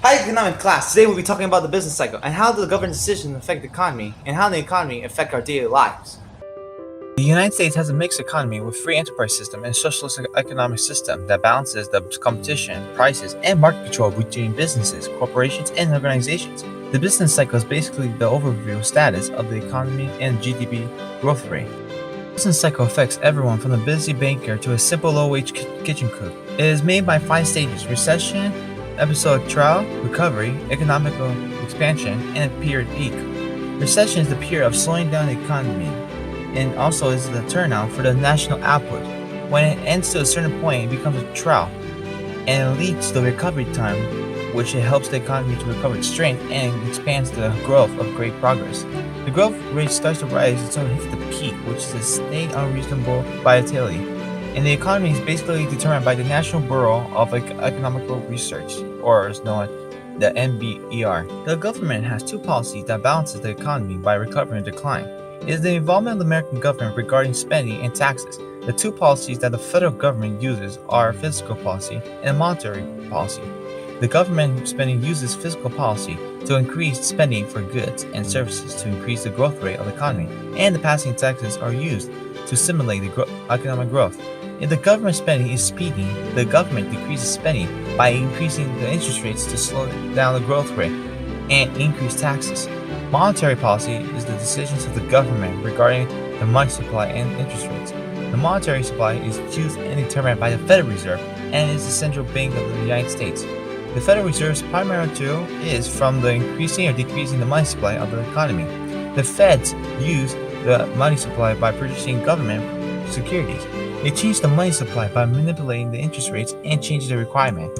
Hi, economic class. Today we'll be talking about the business cycle and how the government decisions affect the economy and how the economy affect our daily lives. The United States has a mixed economy with free enterprise system and a socialist economic system that balances the competition, prices, and market control between businesses, corporations, and organizations. The business cycle is basically the overview status of the economy and GDP growth rate. The business cycle affects everyone from the busy banker to a simple low-wage kitchen cook. It is made by 5 stages: recession, episodic trial, recovery, economical expansion, and a period peak. Recession is the period of slowing down the economy and also is the turnout for the national output. When it ends to a certain point, it becomes a trial and it leads to the recovery time, which it helps the economy to recover its strength and expands the growth of great progress. The growth rate starts to rise until it hits the peak, which is a state unreasonable volatility. And the economy is basically determined by the National Bureau of Economical Research, or is known as the NBER. The government has 2 policies that balances the economy by recovery and decline. It is the involvement of the American government regarding spending and taxes. The 2 policies that the federal government uses are fiscal policy and monetary policy. The government spending uses fiscal policy to increase spending for goods and services to increase the growth rate of the economy, and the passing taxes are used to stimulate the economic growth. If the government spending is speeding, the government decreases spending by increasing the interest rates to slow down the growth rate and increase taxes. Monetary policy is the decisions of the government regarding the money supply and interest rates. The monetary supply is used and determined by the Federal Reserve and is the central bank of the United States. The Federal Reserve's primary tool is from the increasing or decreasing the money supply of the economy. The Feds use the money supply by purchasing government securities. They change the money supply by manipulating the interest rates and changing the requirement.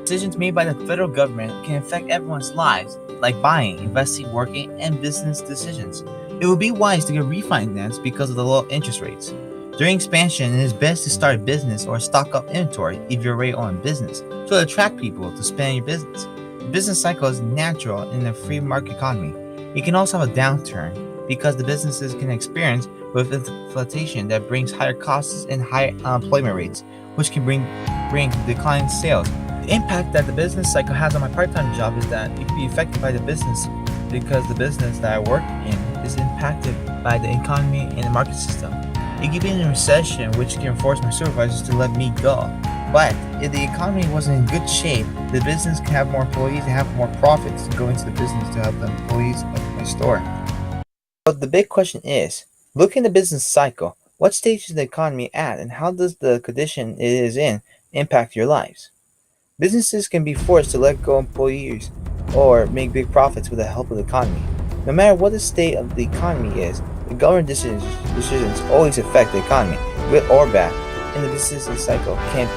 Decisions made by the federal government can affect everyone's lives, like buying, investing, working, and business decisions. It would be wise to get refinanced because of the low interest rates. During expansion, it is best to start a business or stock up inventory if you're already on business to attract people to spend in your business. The business cycle is natural in a free market economy. It can also have a downturn because the businesses can experience with inflation that brings higher costs and higher unemployment rates, which can bring declining sales. The impact that the business cycle has on my part-time job is that it can be affected by the business because the business that I work in is impacted by the economy and the market system. It could be in a recession, which can force my supervisors to let me go. But if the economy wasn't in good shape, the business can have more employees and have more profits to go into the business to help the employees of my store. But the big question is, looking at the business cycle, what stage is the economy at and how does the condition it is in impact your lives? Businesses can be forced to let go employees or make big profits with the help of the economy. No matter what the state of the economy is, the government decisions always affect the economy, good or bad, and the business cycle can